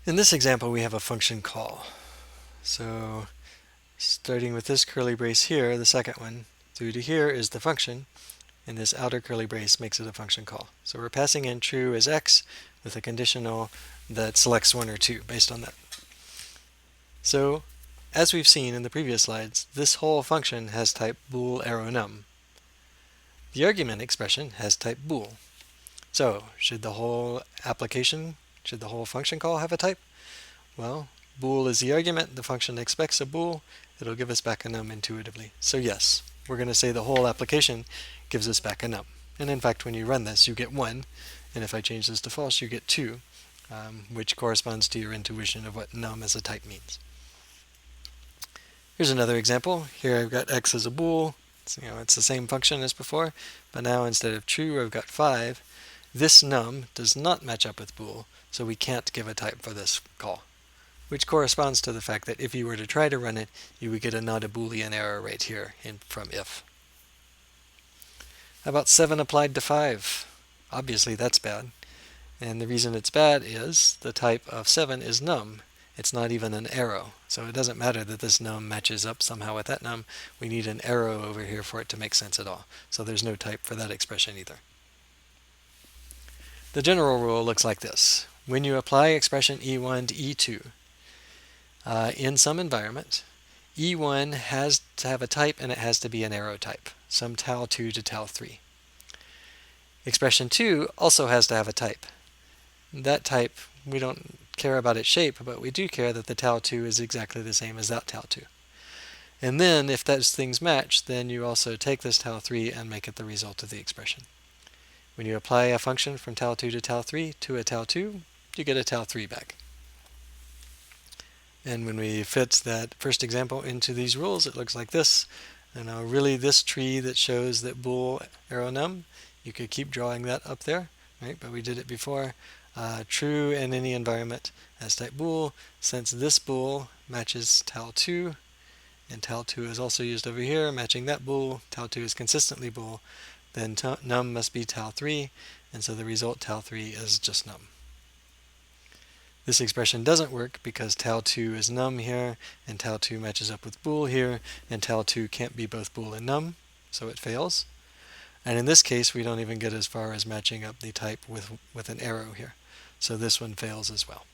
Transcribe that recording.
In this example, we have a function call. So starting with this curly brace here, the second one, through to here is the function, and this outer curly brace makes it a function call. So we're passing in true as x with a conditional that selects 1 or 2 based on that. So as we've seen in the previous slides, this whole function has type bool arrow num. The argument expression has type bool. So should the whole function call have a type? Well, bool is the argument, the function expects a bool, it'll give us back a num intuitively. So yes, we're going to say the whole application gives us back a num. And in fact, when you run this, you get 1, and if I change this to false, you get 2, which corresponds to your intuition of what num as a type means. Here's another example. Here I've got x as a bool. It's the same function as before, but now instead of true, I've got 5. This num does not match up with bool, so we can't give a type for this call, which corresponds to the fact that if you were to try to run it, you would get a not a Boolean error right here from if. How about 7 applied to 5? Obviously that's bad. And the reason it's bad is the type of 7 is num. It's not even an arrow. So it doesn't matter that this num matches up somehow with that num. We need an arrow over here for it to make sense at all. So there's no type for that expression either. The general rule looks like this. When you apply expression E1 to E2, in some environment, E1 has to have a type and it has to be an arrow type, some tau2 to tau3. Expression 2 also has to have a type. That type, we don't care about its shape, but we do care that the tau2 is exactly the same as that tau2. And then if those things match, then you also take this tau3 and make it the result of the expression. When you apply a function from tau2 to tau3 to a tau2, you get a tau3 back. And when we fit that first example into these rules, it looks like this. And now really this tree that shows that bool arrow num, you could keep drawing that up there, right? But we did it before. True in any environment as type bool. Since this bool matches tau2, and tau2 is also used over here, matching that bool, tau2 is consistently bool, then num must be tau3, and so the result tau3 is just num. This expression doesn't work because tau2 is num here, and tau2 matches up with bool here, and tau2 can't be both bool and num, so it fails. And in this case, we don't even get as far as matching up the type with an arrow here. So this one fails as well.